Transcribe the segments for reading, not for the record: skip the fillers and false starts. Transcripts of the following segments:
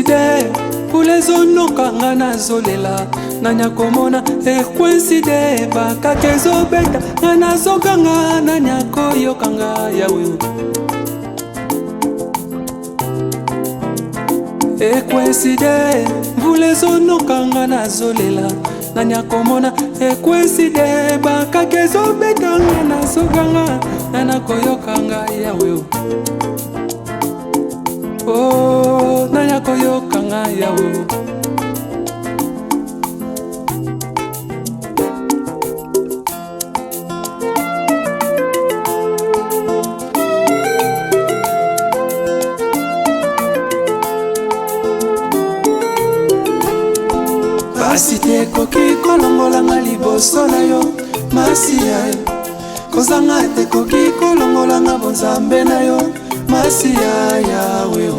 coïncide pour les onokanga nazolela nanya komona coïncide bakakezo beta nazokanga nanya koyokanga yawe coïncide pour les onokanga nazolela nanya komona coïncide bakakezo beta nazokanga nanya koyokanga yawe oh nanya koyokanga yawe Basi te koki kolongolanga liboso na yo masiya kozanga te koki kolongolanga bonzambe na yo masiya yawe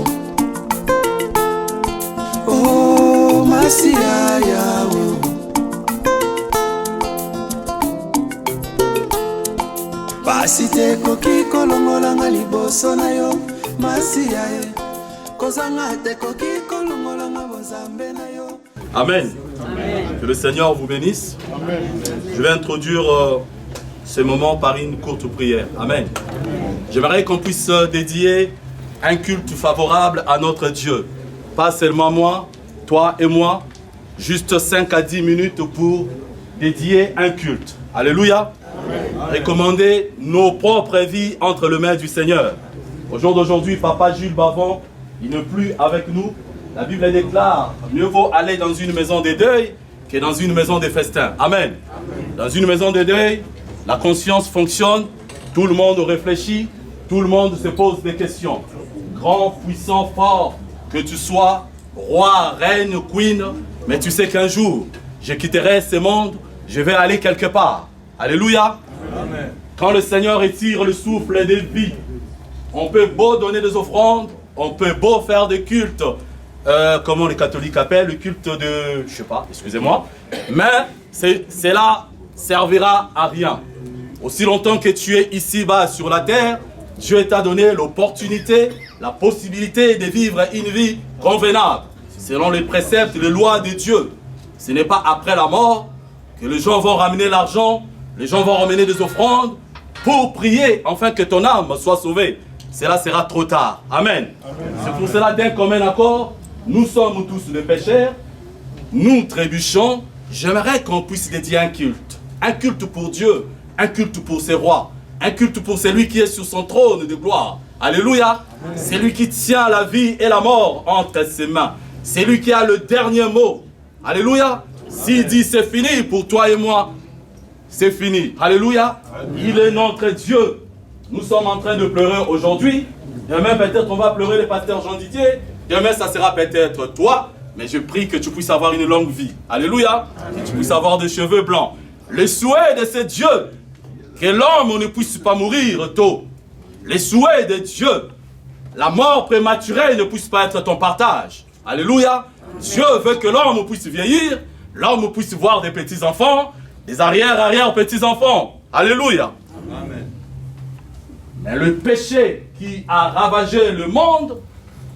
oh masiya yawe basi te koki kolongolanga liboso na yo masiya kozanga te koki kolongolanga bonzambe na yo. Amen. Amen. Que le Seigneur vous bénisse. Amen. Je vais introduire ce moment par une courte prière. Amen. J'aimerais qu'on puisse dédier un culte favorable à notre Dieu. Pas seulement moi, toi et moi, juste 5 à 10 minutes pour dédier un culte. Alléluia. Amen. Recommander nos propres vies entre les mains du Seigneur. Au jour d'aujourd'hui, Papa Jules Bavon, il n'est plus avec nous. La Bible déclare, mieux vaut aller dans une maison de deuil que dans une maison de festin. Amen. Amen. Dans une maison de deuil, la conscience fonctionne, tout le monde réfléchit, tout le monde se pose des questions. Grand, puissant, fort, que tu sois, roi, reine, queen, mais tu sais qu'un jour, je quitterai ce monde, je vais aller quelque part. Alléluia. Amen. Quand le Seigneur étire le souffle de vie, on peut beau donner des offrandes, on peut beau faire des cultes, comment les catholiques appellent, le culte de, je sais pas, excusez-moi, mais cela servira à rien. Aussi longtemps que tu es ici-bas sur la terre, Dieu t'a donné l'opportunité, la possibilité de vivre une vie convenable, selon les préceptes, les lois de Dieu. Ce n'est pas après la mort que les gens vont ramener l'argent, les gens vont ramener des offrandes pour prier afin que ton âme soit sauvée. Cela sera trop tard. Amen. Amen. C'est pour cela d'un commun accord, nous sommes tous des pécheurs, nous trébuchons. J'aimerais qu'on puisse dédier un culte pour Dieu, un culte pour ses rois, un culte pour celui qui est sur son trône de gloire. Alléluia. C'est lui qui tient la vie et la mort entre ses mains. C'est lui qui a le dernier mot. Alléluia. S'il dit c'est fini pour toi et moi, c'est fini. Alléluia. Il est notre Dieu. Nous sommes en train de pleurer aujourd'hui. Demain, peut-être, on va pleurer le pasteur Jean Didier. Demain, ça sera peut-être toi. Mais je prie que tu puisses avoir une longue vie. Alléluia. Que tu puisses avoir des cheveux blancs. Le souhait de ce Dieu, que l'homme ne puisse pas mourir tôt. Le souhait de Dieu, la mort prématurée ne puisse pas être ton partage. Alléluia. Dieu veut que l'homme puisse vieillir. L'homme puisse voir des petits-enfants. Des arrière-petits-enfants. Alléluia. Amen. Mais le péché qui a ravagé le monde,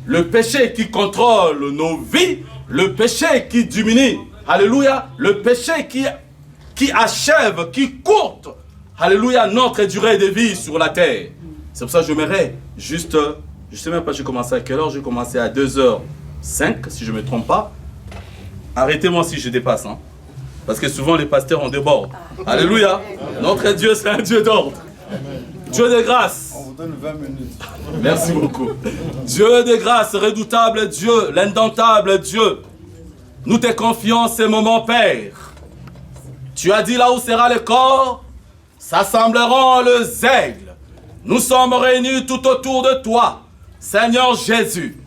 le péché qui contrôle nos vies, le péché qui diminue, alléluia, le péché qui achève, qui courte, alléluia, notre durée de vie sur la terre. C'est pour ça que j'aimerais juste, je ne sais même pas j'ai commencé à quelle heure, j'ai commencé à 2h05, si je ne me trompe pas. Arrêtez-moi si je dépasse, hein, parce que souvent les pasteurs en débordent. Alléluia, notre Dieu c'est un Dieu d'ordre. Dieu de grâce. On vous donne 20 minutes. Merci beaucoup. Dieu de grâce, redoutable Dieu, l'indomptable Dieu. Nous te confions ces moments, Père. Tu as dit là où sera le corps, s'assembleront les aigles. Nous sommes réunis tout autour de toi, Seigneur Jésus.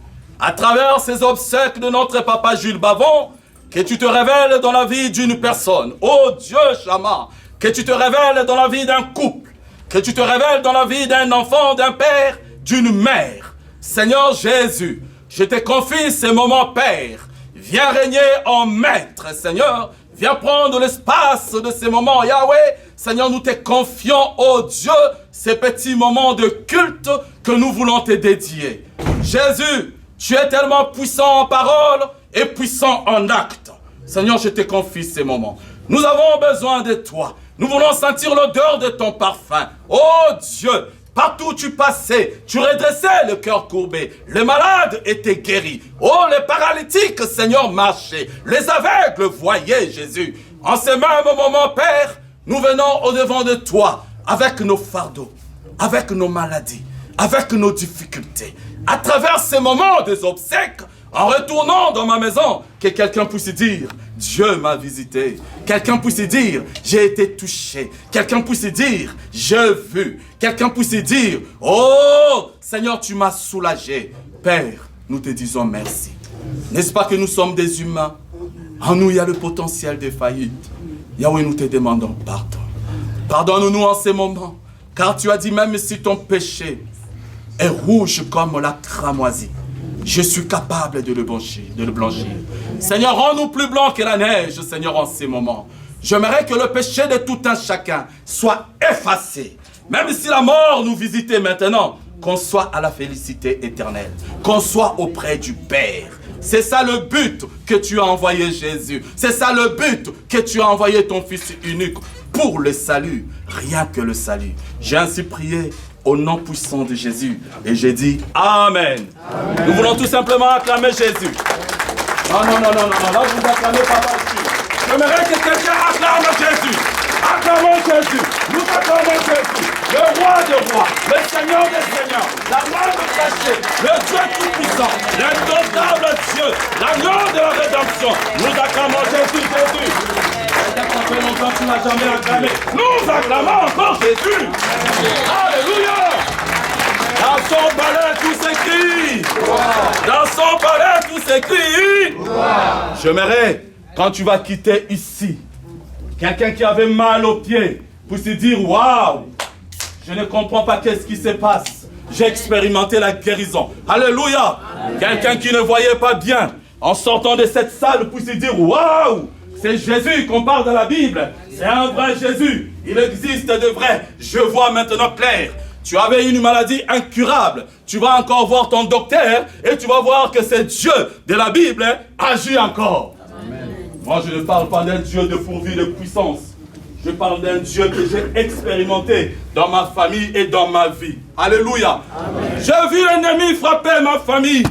À travers ces obsèques de notre papa Jules Bavon, que tu te révèles dans la vie d'une personne. Oh Dieu, Shama, que tu te révèles dans la vie d'un couple. Que tu te révèles dans la vie d'un enfant, d'un père, d'une mère. Seigneur Jésus, je te confie ces moments, Père. Viens régner en maître, Seigneur. Viens prendre l'espace de ces moments, Yahweh. Seigneur, nous te confions, oh Dieu, ces petits moments de culte que nous voulons te dédier. Jésus, Tu es tellement puissant en parole et puissant en acte. Seigneur, je te confie ces moments. Nous avons besoin de toi. Nous voulons sentir l'odeur de ton parfum. Oh Dieu, partout où tu passais, tu redressais le cœur courbé. Les malades étaient guéris. Oh, les paralytiques, Seigneur, marchaient. Les aveugles voyaient Jésus. En ce même moment, Père, nous venons au-devant de toi avec nos fardeaux, avec nos maladies, avec nos difficultés. À travers ces moments des obsèques, en retournant dans ma maison, que quelqu'un puisse dire, Dieu m'a visité. Quelqu'un puisse dire, j'ai été touché. Quelqu'un puisse dire, j'ai vu. Quelqu'un puisse dire, oh, Seigneur, tu m'as soulagé. Père, nous te disons merci. N'est-ce pas que nous sommes des humains? En nous, il y a le potentiel de faillite. Yahweh, nous te demandons pardon. Pardonne-nous en ces moments. Car tu as dit, même si ton péché est rouge comme la cramoisie, je suis capable de le blanchir. Seigneur, rends-nous plus blancs que la neige, Seigneur, en ces moments. J'aimerais que le péché de tout un chacun soit effacé. Même si la mort nous visitait maintenant, qu'on soit à la félicité éternelle, qu'on soit auprès du Père. C'est ça le but que tu as envoyé Jésus. C'est ça le but que tu as envoyé ton Fils unique pour le salut. Rien que le salut. J'ai ainsi prié au nom puissant de Jésus. Et j'ai dit Amen. Amen. Nous voulons tout simplement acclamer Jésus. Non. Là, vous acclamez Papa Jésus. J'aimerais que quelqu'un acclame Jésus. Acclamons Jésus. Nous acclamons Jésus. Le roi des rois, le Seigneur des seigneurs, la main cachée, le Dieu tout-puissant, l'indotable Dieu, l'agneau de la rédemption. Nous acclamons Jésus. Peut-être ça fait longtemps que tu n'as jamais acclamé. Nous acclamons encore Jésus. Alléluia. Dans son palais tout s'écrit. Dans son palais tout s'écrit. J'aimerais, quand tu vas quitter ici, quelqu'un qui avait mal aux pieds, pour se dire, waouh, je ne comprends pas qu'est-ce qui se passe. J'ai expérimenté la guérison. Alléluia. Quelqu'un qui ne voyait pas bien, en sortant de cette salle, pour se dire, waouh, c'est Jésus qu'on parle dans la Bible. C'est un vrai Jésus. Il existe de vrai. Je vois maintenant clair. Tu avais une maladie incurable. Tu vas encore voir ton docteur et tu vas voir que c'est Dieu de la Bible agit encore. Amen. Moi, je ne parle pas d'un Dieu dépourvu de puissance. Je parle d'un Dieu que j'ai expérimenté dans ma famille et dans ma vie. Alléluia. J'ai vu l'ennemi frapper ma famille.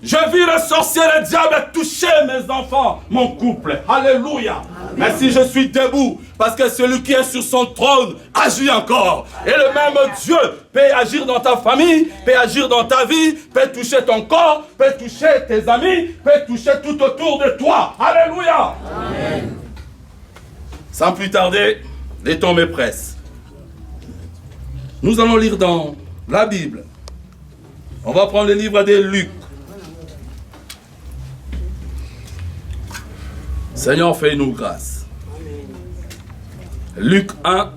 J'ai vu le sorcier, le diable toucher mes enfants, mon couple. Alléluia. Mais si je suis debout, parce que celui qui est sur son trône agit encore. Et le même Dieu peut agir dans ta famille, peut agir dans ta vie, peut toucher ton corps, peut toucher tes amis, peut toucher tout autour de toi. Alléluia. Amen. Sans plus tarder, les temps me pressent. Nous allons lire dans la Bible. On va prendre le livre de Luc. Seigneur, fais-nous grâce. Luc 1.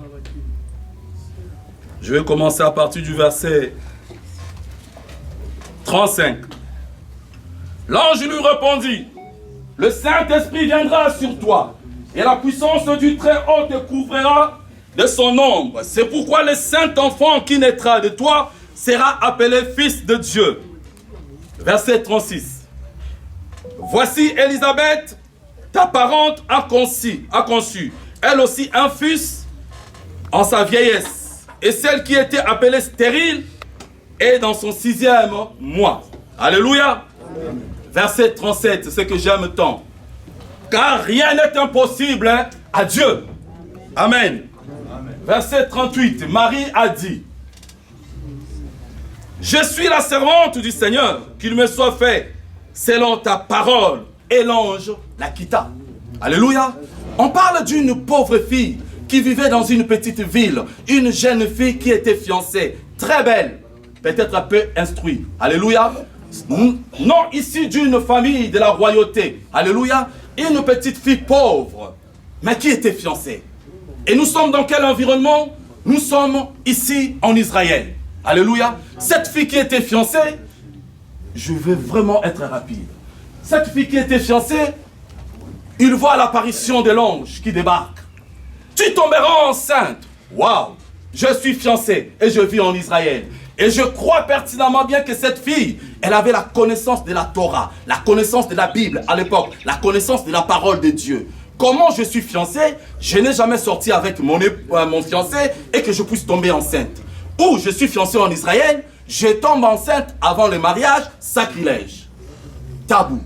Je vais commencer à partir du verset 35. L'ange lui répondit, le Saint-Esprit viendra sur toi, et la puissance du Très-Haut te couvrira de son ombre. C'est pourquoi le Saint-Enfant qui naîtra de toi sera appelé Fils de Dieu. Verset 36. Voici Élisabeth, ta parente a conçu, elle aussi un fils en sa vieillesse. Et celle qui était appelée stérile est dans son 6e mois. Alléluia. Amen. Verset 37, ce que j'aime tant. Car rien n'est impossible à Dieu. Amen. Amen. Verset 38, Marie a dit, je suis la servante du Seigneur, qu'il me soit fait selon ta parole. Et l'ange la quitta. Alléluia. On parle d'une pauvre fille qui vivait dans une petite ville. Une jeune fille qui était fiancée. Très belle. Peut-être un peu instruite. Alléluia. Non issue d'une famille de la royauté. Alléluia. Une petite fille pauvre. Mais qui était fiancée. Et nous sommes dans quel environnement? Nous sommes ici en Israël. Alléluia. Cette fille qui était fiancée, je vais vraiment être rapide. Cette fille qui était fiancée, il voit l'apparition de l'ange qui débarque. Tu tomberas enceinte. Waouh! Je suis fiancée et je vis en Israël. Et je crois pertinemment bien que cette fille, elle avait la connaissance de la Torah, la connaissance de la Bible à l'époque, la connaissance de la parole de Dieu. Comment je suis fiancé? Je n'ai jamais sorti avec mon fiancé et que je puisse tomber enceinte. Ou je suis fiancé en Israël, je tombe enceinte avant le mariage, sacrilège, tabou,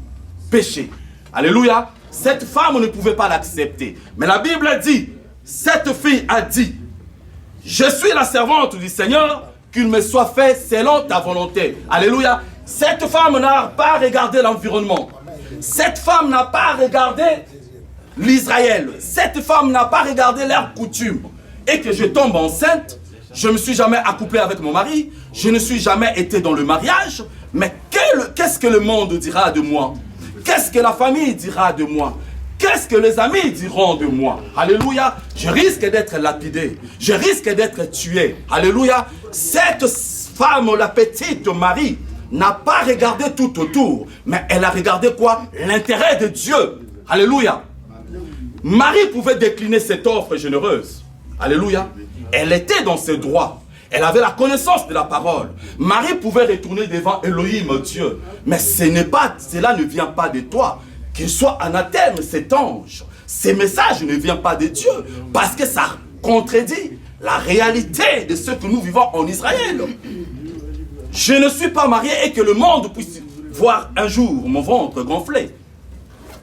péché. Alléluia. Cette femme ne pouvait pas l'accepter. Mais la Bible dit, cette fille a dit, je suis la servante du Seigneur, qu'il me soit fait selon ta volonté. Alléluia. Cette femme n'a pas regardé l'environnement. Cette femme n'a pas regardé l'Israël. Cette femme n'a pas regardé leurs coutumes. Et que je tombe enceinte, je ne me suis jamais accouplé avec mon mari, je ne suis jamais été dans le mariage, mais qu'est-ce que le monde dira de moi? Qu'est-ce que la famille dira de moi? Qu'est-ce que les amis diront de moi? Alléluia. Je risque d'être lapidé. Je risque d'être tué. Alléluia. Cette femme, la petite Marie, n'a pas regardé tout autour, mais elle a regardé quoi? L'intérêt de Dieu. Alléluia. Marie pouvait décliner cette offre généreuse. Alléluia. Elle était dans ses droits. Elle avait la connaissance de la parole. Marie pouvait retourner devant Elohim, Dieu. Mais cela ne vient pas de toi. Qu'il soit anathème, cet ange. Ces messages ne viennent pas de Dieu. Parce que ça contredit la réalité de ce que nous vivons en Israël. Je ne suis pas marié et que le monde puisse voir un jour mon ventre gonflé.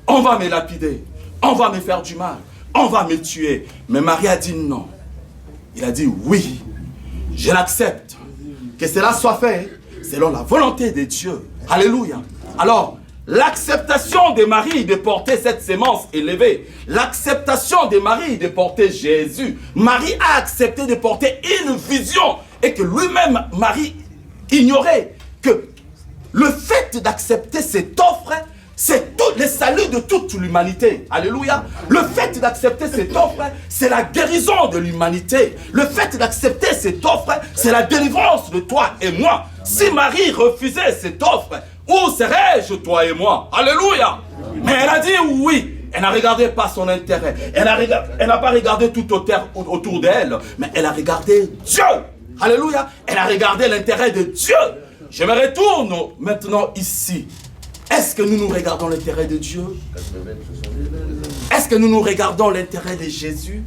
On va me lapider. On va me faire du mal. On va me tuer. Mais Marie a dit non. Il a dit oui. Je l'accepte. Que cela soit fait selon la volonté de Dieu. Alléluia. Alors, l'acceptation de Marie de porter cette sémence élevée, l'acceptation de Marie de porter Jésus, Marie a accepté de porter une vision et que lui-même, Marie, ignorait que le fait d'accepter cette offre, c'est tout le salut de toute l'humanité. Alléluia. Le fait d'accepter cette offre, c'est la guérison de l'humanité. Le fait d'accepter cette offre, c'est la délivrance de toi et moi. Si Marie refusait cette offre, où serais-je, toi et moi? Alléluia. Mais elle a dit oui. Elle n'a regardé pas son intérêt. Elle n'a pas regardé tout autour d'elle. Mais elle a regardé Dieu. Alléluia. Elle a regardé l'intérêt de Dieu. Je me retourne maintenant ici. Est-ce que nous nous regardons l'intérêt de Dieu? Est-ce que nous nous regardons l'intérêt de Jésus?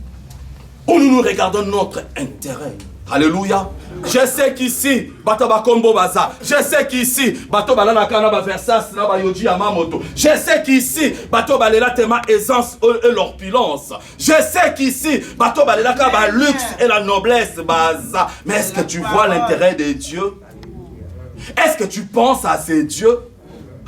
Ou nous nous regardons notre intérêt? Alléluia. Je sais qu'ici, je sais qu'ici, je sais qu'ici, aisance et l'opulence. Je sais qu'ici, luxe et la noblesse. Mais est-ce que tu vois l'intérêt de Dieu? Est-ce que tu penses à ces dieux?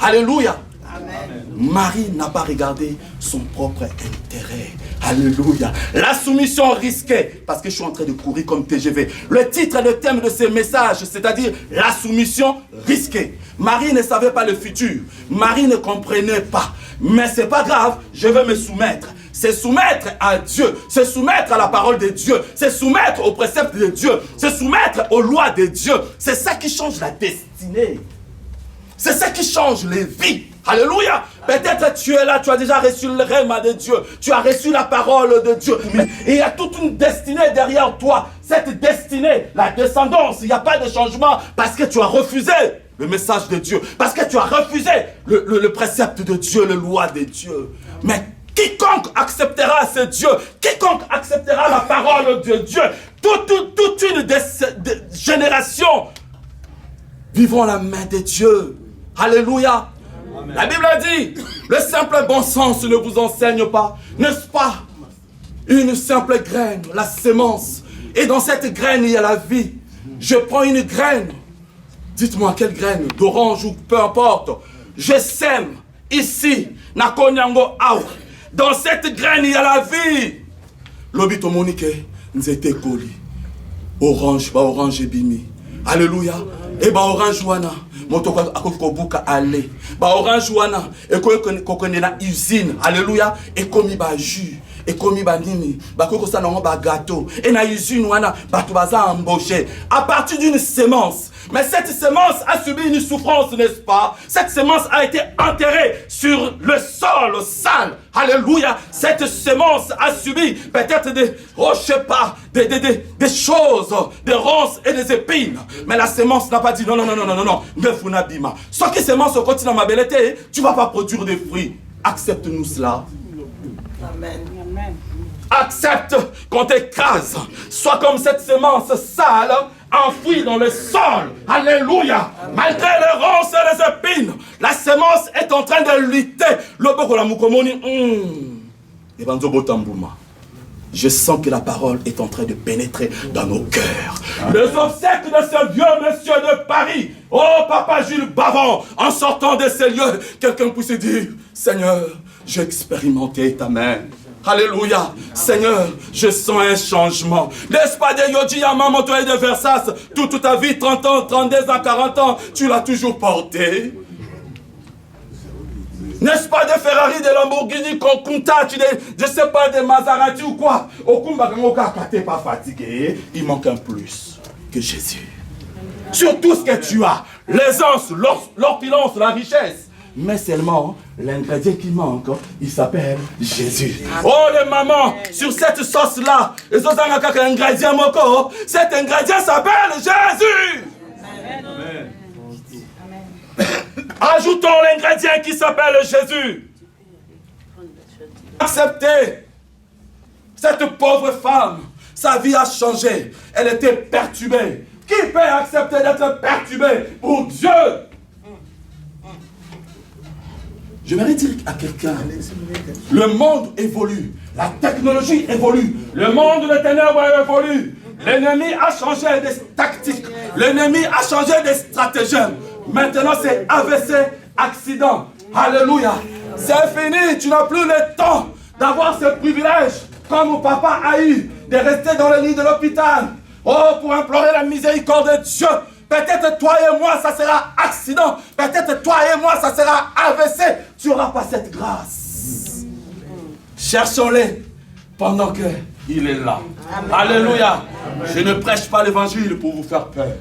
Alléluia. Amen. Marie n'a pas regardé son propre intérêt. Alléluia. La soumission risquée. Parce que je suis en train de courir comme TGV. Le titre et le thème de ce message, c'est-à-dire la soumission risquée. Marie ne savait pas le futur. Marie ne comprenait pas. Mais c'est pas grave, je vais me soumettre. C'est soumettre à Dieu, c'est soumettre à la parole de Dieu, c'est soumettre aux préceptes de Dieu, c'est soumettre aux lois de Dieu. C'est ça qui change la destinée. C'est ça qui change les vies. Alléluia. Peut-être tu es là, tu as déjà reçu le rhéma de Dieu. Tu as reçu la parole de Dieu. Et il y a toute une destinée derrière toi. Cette destinée, la descendance, il n'y a pas de changement parce que tu as refusé le message de Dieu. Parce que tu as refusé le précepte de Dieu, la loi de Dieu. Mais quiconque acceptera ce Dieu, quiconque acceptera la parole de Dieu, toute une génération vivront la main de Dieu. Alléluia. Amen. La Bible dit, le simple bon sens ne vous enseigne pas. N'est-ce pas? Une simple graine, la sémence. Et dans cette graine, il y a la vie. Je prends une graine. Dites-moi quelle graine, d'orange ou peu importe. Je sème ici, Nakonyango Aou. Dans cette graine, il y a la vie. Lobito Monique, nzete koli. Orange, ba orange bimi. Alléluia. Et ba orange wana. Motoko akobuka ale. Ba orange wana. Et kokone na usine. Alléluia. Et komi ba jus. Et komi ba nini. Ba koko sa nango ba gâteau. Et na usine wana. Ba to baza embauché. À partir d'une sémence. Mais cette semence a subi une souffrance, n'est-ce pas? Cette semence a été enterrée sur le sol sale. Alléluia. Cette semence a subi peut-être des, oh, je sais pas, des choses, des ronces et des épines. Mais la semence n'a pas dit non. Nefunabima. Ce qui semence au continent ma belle, tu vas pas produire des fruits. Accepte-nous cela. Amen. Accepte qu'on t'écrase. Sois comme cette semence sale enfouie dans le sol. Alléluia. Malgré les ronces et les épines, la semence est en train de lutter. Je sens que la parole est en train de pénétrer dans nos cœurs. Les obsèques de ce vieux monsieur de Paris. Oh, Papa Jules Bavon, en sortant de ces lieux, quelqu'un puisse dire, Seigneur, j'ai expérimenté ta main. Alléluia. Seigneur, je sens un changement. N'est-ce pas de Yoji Yamamoto et de Versace, toute ta vie, 30 ans, 32 ans, 40 ans, tu l'as toujours porté. N'est-ce pas de Ferrari, de Lamborghini, Countach, je ne sais pas, de Maserati ou quoi. T'es pas fatigué, il manque un plus que Jésus. Sur tout ce que tu as, l'aisance, l'opulence, la richesse. Mais seulement, l'ingrédient qui manque, il s'appelle Jésus. Oh les mamans, sur cette sauce-là, cet ingrédient s'appelle Jésus. Amen. Ajoutons l'ingrédient qui s'appelle Jésus. Acceptez. Cette pauvre femme, sa vie a changé. Elle était perturbée. Qui peut accepter d'être perturbé pour Dieu? J'aimerais dire à quelqu'un, le monde évolue, la technologie évolue, le monde des ténèbres évolue. L'ennemi a changé des tactiques, l'ennemi a changé des stratagèmes. Maintenant c'est AVC, accident. Alléluia. C'est fini, tu n'as plus le temps d'avoir ce privilège, comme mon papa a eu, de rester dans le lit de l'hôpital. Oh, pour implorer la miséricorde de Dieu. Peut-être toi et moi, ça sera accident. Peut-être toi et moi, ça sera AVC. Tu n'auras pas cette grâce. Cherchons-les pendant qu'il est là. Amen. Alléluia. Je ne prêche pas l'évangile pour vous faire peur.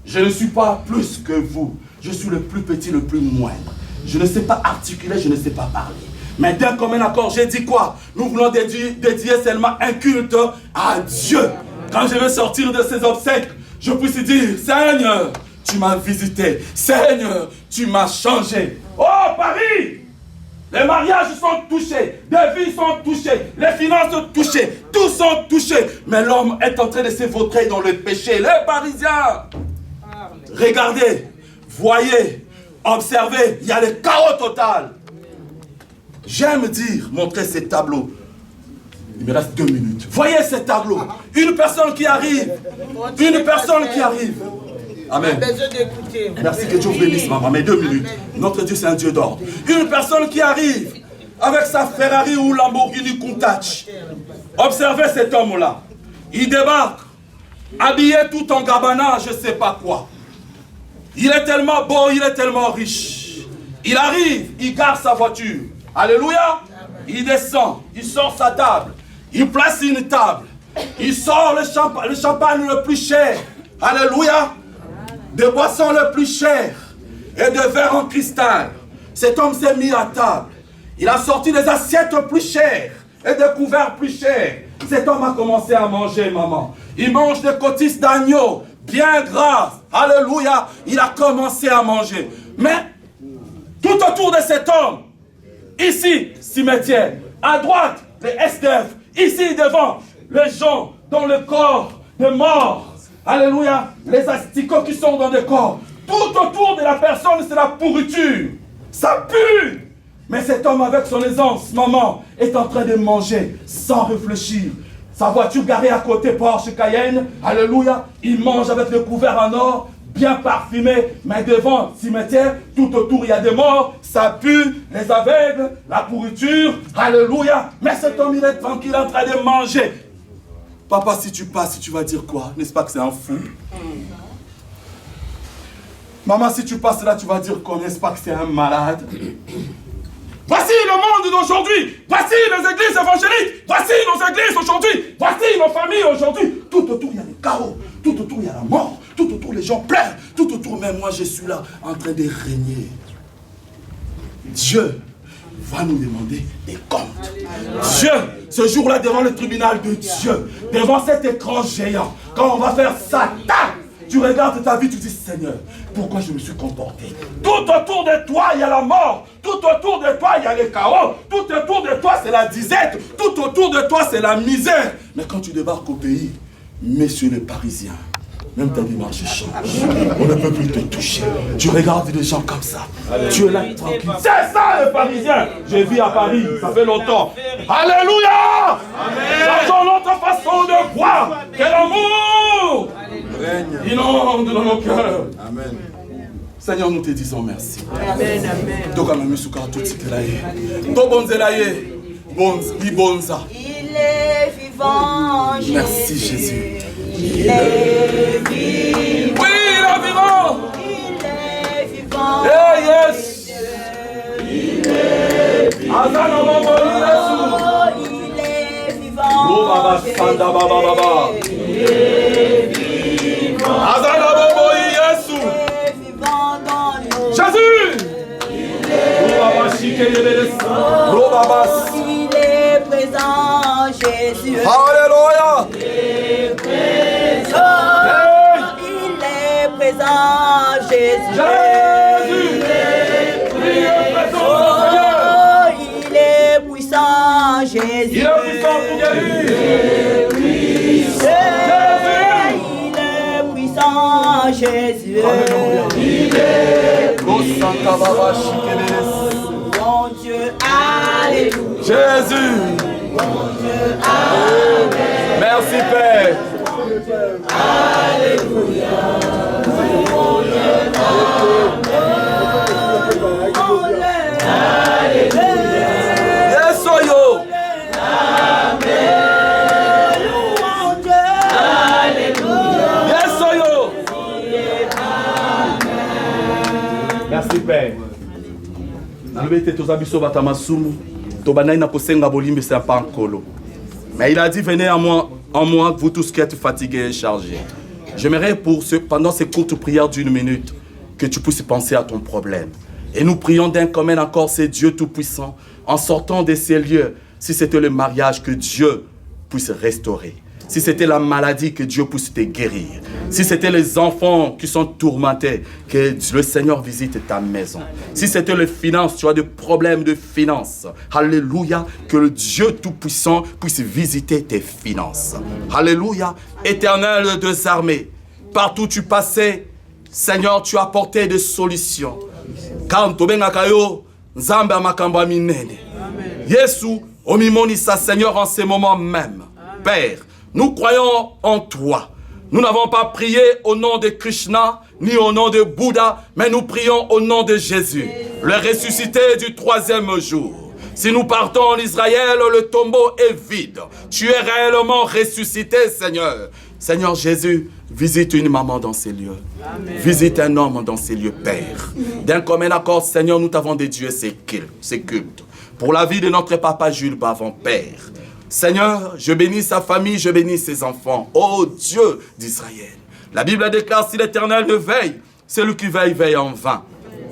Je ne suis pas plus que vous. Je suis le plus petit, le plus moindre. Je ne sais pas articuler, je ne sais pas parler. Mais d'un commun accord, j'ai dit quoi? Nous voulons dédier seulement un culte à Dieu. Quand je vais sortir de ces obsèques, je puisse dire, Seigneur, tu m'as visité. Seigneur, tu m'as changé. Oh, Paris! Les mariages sont touchés, les vies sont touchées, les finances sont touchées, tous sont touchés. Mais l'homme est en train de se vautrer dans le péché. Les Parisiens, regardez, voyez, observez, il y a le chaos total. J'aime dire, montrer ces tableaux. Il me reste 2 minutes. Voyez ces tableaux. Une personne qui arrive. Une personne qui arrive. Amen. Merci, que Dieu vous bénisse, maman. Mais 2 minutes. Notre Dieu, c'est un Dieu d'ordre. Une personne qui arrive avec sa Ferrari ou Lamborghini Countach. Observez cet homme-là. Il débarque, habillé tout en Gabbana, je ne sais pas quoi. Il est tellement beau, il est tellement riche. Il arrive, il gare sa voiture. Alléluia. Il descend, il sort sa table. Il place une table. Il sort le champagne le plus cher. Alléluia. Des boissons le plus chères. Et de verres en cristal. Cet homme s'est mis à table. Il a sorti des assiettes plus chères. Et des couverts plus chers. Cet homme a commencé à manger, maman. Il mange des côtisses d'agneau. Bien grasses. Alléluia. Il a commencé à manger. Mais, tout autour de cet homme, ici, cimetière. À droite, les SDF. Ici devant, les gens dans le corps de mort. Alléluia. Les asticots qui sont dans le corps. Tout autour de la personne, c'est la pourriture. Ça pue. Mais cet homme avec son aisance, maman, est en train de manger sans réfléchir. Sa voiture garée à côté, Porsche Cayenne. Alléluia. Il mange avec le couvert en or, bien parfumé. Mais devant, cimetière, tout autour, il y a des morts. Ça pue, les aveugles, la pourriture. Alléluia. Mais cet homme, il est tranquille en train de manger. Papa, si tu passes, tu vas dire quoi? N'est-ce pas que c'est un fou? Maman, si tu passes là, tu vas dire quoi? N'est-ce pas que c'est un malade? Voici le monde d'aujourd'hui. Voici les églises évangéliques. Voici nos églises aujourd'hui. Voici nos familles aujourd'hui. Tout autour, il y a le chaos. Tout autour, il y a la mort. tout autour les gens pleurent, tout autour même moi je suis là en train de régner. Dieu va nous demander des comptes. Dieu, ce jour-là devant le tribunal de Dieu, devant cet écran géant, quand on va faire ça, tac, tu regardes ta vie, tu dis Seigneur, pourquoi je me suis comporté? Tout autour de toi, il y a la mort. Tout autour de toi, il y a le chaos. Tout autour de toi, c'est la disette. Tout autour de toi, c'est la misère. Mais quand tu débarques au pays, messieurs les Parisiens, même ta démarche change. On ne peut plus te toucher. Tu regardes des gens comme ça. Tu es là tranquille. C'est ça les Parisiens. J'ai vu à Paris, ça fait longtemps. Alléluia. Changeons notre façon de voir. Que l'amour inonde dans nos cœurs. Amen. Seigneur, nous te disons merci. Amen. Il est vivant. Merci Jésus. Il est vivant. Oui, il est vivant. Il est vivant. Hey, yes. Il est vivant. Il est vivant. Oh, Baba, Sanda, Baba, Baba. Il est vivant. Yesu. Il est vivant dans nous. Jésus. Il est présent, Jésus. Alléluia. Il est présent, Jésus. Jésus. Il est puissant, Jésus. Il est puissant pour guérir. Il est puissant, Jésus. Il est puissant. Mon Dieu, alléluia. Jésus. Mon Dieu, alléluia. Merci Père. Alléluia. Mon Dieu, alléluia. Yes, yo. Yes, yo. Merci Père. Mais il a dit, venez en moi, vous tous qui êtes fatigués et chargés. J'aimerais pendant ces courtes prières d'une minute, que tu puisses penser à ton problème. Et nous prions d'un commun accord, c'est Dieu Tout-Puissant, en sortant de ces lieux, si c'était le mariage, que Dieu puisse restaurer. Si c'était la maladie, que Dieu puisse te guérir. Si c'était les enfants qui sont tourmentés, que le Seigneur visite ta maison. Si c'était les finances, tu as des problèmes de finances. Alléluia, que le Dieu Tout-Puissant puisse visiter tes finances. Alléluia, Éternel des armées, partout où tu passais, Seigneur, tu as apporté des solutions. Quand tu benakayo, Nzamba makamba minene. Yesu, omimonisa Seigneur en ces moments même. Père, nous croyons en toi. Nous n'avons pas prié au nom de Krishna, ni au nom de Bouddha, mais nous prions au nom de Jésus, le ressuscité du 3e jour. Si nous partons en Israël, le tombeau est vide. Tu es réellement ressuscité, Seigneur. Seigneur Jésus, visite une maman dans ces lieux. Amen. Visite un homme dans ces lieux, Père. D'un commun accord, Seigneur, nous t'avons dédié ces cultes. Pour la vie de notre papa Jules Bavon, Père. Seigneur, je bénis sa famille, je bénis ses enfants. Ô Dieu d'Israël. La Bible déclare, si l'Éternel ne veille, celui qui veille, veille en vain.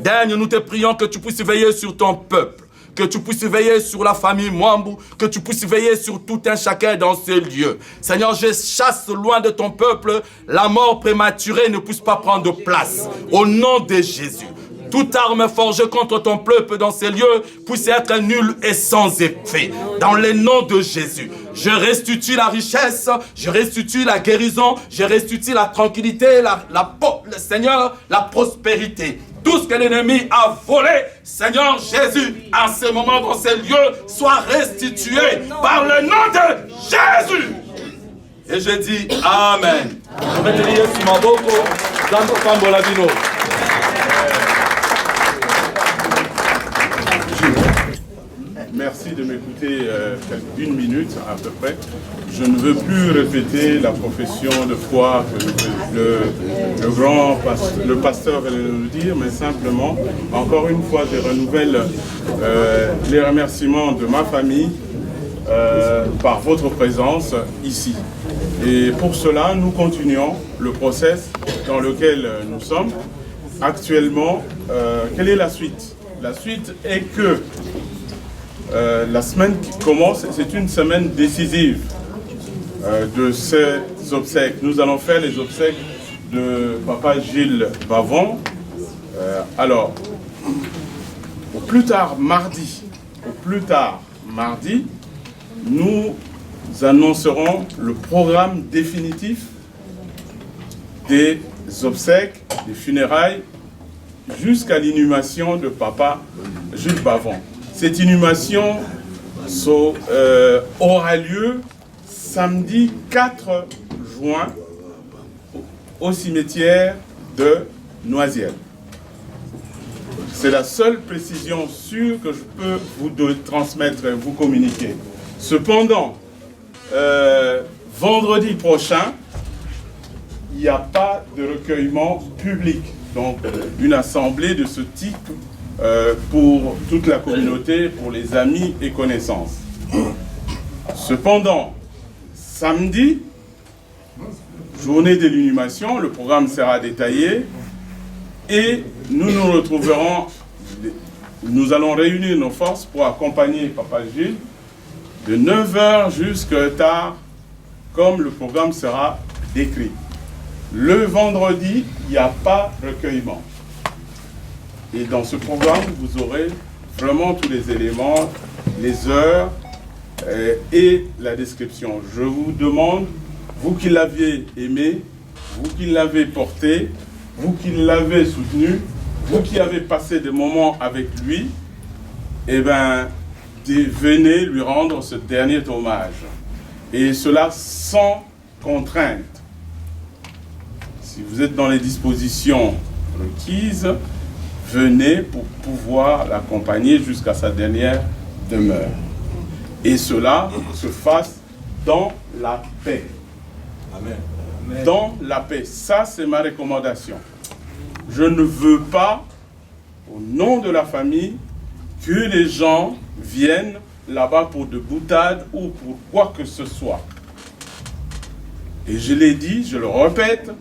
Daigne, nous te prions que tu puisses veiller sur ton peuple. Que tu puisses veiller sur la famille Mwambou, que tu puisses veiller sur tout un chacun dans ces lieux. Seigneur, je chasse loin de ton peuple, la mort prématurée ne puisse pas prendre place. Au nom de Jésus. Toute arme forgée contre ton peuple dans ces lieux puisse être nulle et sans effet. Dans le nom de Jésus, je restitue la richesse, je restitue la guérison, je restitue la tranquillité, le Seigneur, la prospérité. Tout ce que l'ennemi a volé, Seigneur Jésus, en ce moment dans ces lieux, soit restitué par le nom de Jésus. Et je dis Amen. Je vais te dire sur ma boko, dans le Kambolabino. Merci de m'écouter une minute à peu près. Je ne veux plus répéter la profession de foi que le pasteur venait de nous dire, mais simplement, encore une fois, je renouvelle les remerciements de ma famille, par votre présence ici. Et pour cela, nous continuons le process dans lequel nous sommes. Actuellement, quelle est la suite? La suite est que la semaine qui commence, c'est une semaine décisive de ces obsèques. Nous allons faire les obsèques de Papa Gilles Bavon. Alors, au plus tard mardi, nous annoncerons le programme définitif des obsèques, des funérailles, jusqu'à l'inhumation de Papa Gilles Bavon. Cette inhumation aura lieu samedi 4 juin au cimetière de Noisiel. C'est la seule précision sûre que je peux vous transmettre et vous communiquer. Cependant, vendredi prochain, il n'y a pas de recueillement public. Donc, une assemblée de ce type pour toute la communauté, pour les amis et connaissances. Cependant, samedi, journée de l'inhumation, le programme sera détaillé et nous nous retrouverons, nous allons réunir nos forces pour accompagner Papa Gilles de 9h jusqu'à tard, comme le programme sera décrit. Le vendredi, il n'y a pas recueillement. Et dans ce programme, vous aurez vraiment tous les éléments, les heures et la description. Je vous demande, vous qui l'aviez aimé, vous qui l'avez porté, vous qui l'avez soutenu, vous qui avez passé des moments avec lui, eh bien, venez lui rendre ce dernier hommage. Et cela sans contrainte. Si vous êtes dans les dispositions requises, venez pour pouvoir l'accompagner jusqu'à sa dernière demeure. Et cela se fasse dans la paix. Amen. Dans la paix. Ça, c'est ma recommandation. Je ne veux pas, au nom de la famille, que les gens viennent là-bas pour de boutades ou pour quoi que ce soit. Et je l'ai dit, je le répète,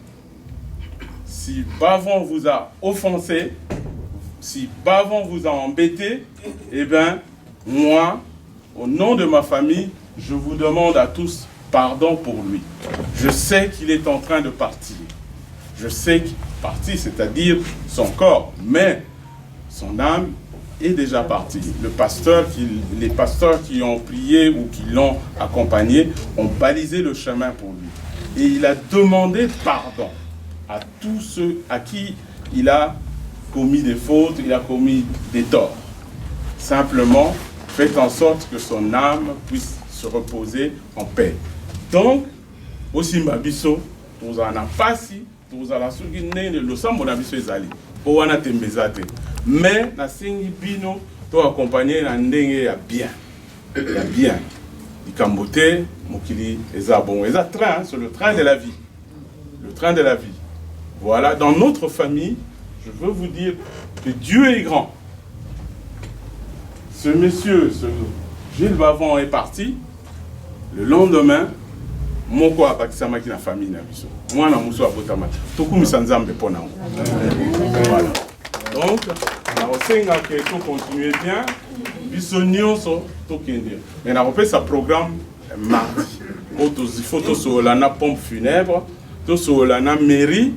si Bavon vous a offensé, si Bavon vous a embêté, eh bien, moi, au nom de ma famille, je vous demande à tous pardon pour lui. Je sais qu'il est en train de partir. Je sais qu'il est parti, c'est-à-dire son corps, mais son âme est déjà partie. Les pasteurs qui ont prié ou qui l'ont accompagné ont balisé le chemin pour lui. Et il a demandé pardon à tous ceux à qui il a commis des fautes, il a commis des torts. Simplement, faites en sorte que son âme puisse se reposer en paix. Donc, aussi Mabiso, nous en avons passé, nous en avons souligné le sang de Mabiso ezali. Pour wana tembezate. Mais, na singi bino, to accompagner na ndenge ya bien. Ya bien. Ikambote, mokili eza bon. Eza train, c'est le train de la vie. Le train de la vie. Voilà, dans notre famille, je veux vous dire que Dieu est grand. Ce monsieur, ce Gilles Bavon est parti. Le lendemain, moko abakisama ki na famille na biso. Moi na muso abotama. Tokumisa nzambe pona. Voilà. Donc, na osenga que tout continue bien. Biso nyonso tokende. Mais na repé sa programme mardi. Photos sur la pompe funèbre, tout sur la mairie,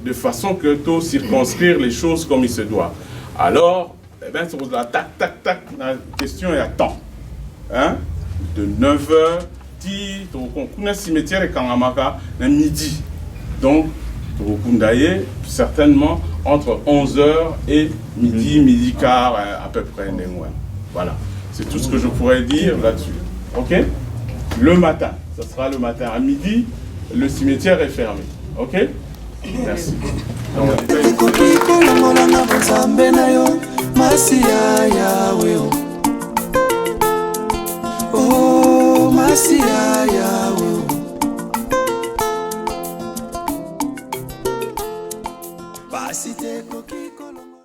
de façon que tout circonscrire les choses comme il se doit. Alors, eh bien, sur la tac, tac, tac, la question est à temps. Hein? De 9h, on a un cimetière et Kangamaka, à midi. Donc, certainement entre 11h et midi quart, à peu près. Voilà. C'est tout ce que je pourrais dire là-dessus. OK? Le matin, ça sera le matin. À midi, le cimetière est fermé. OK? Merci. Oh, Masia,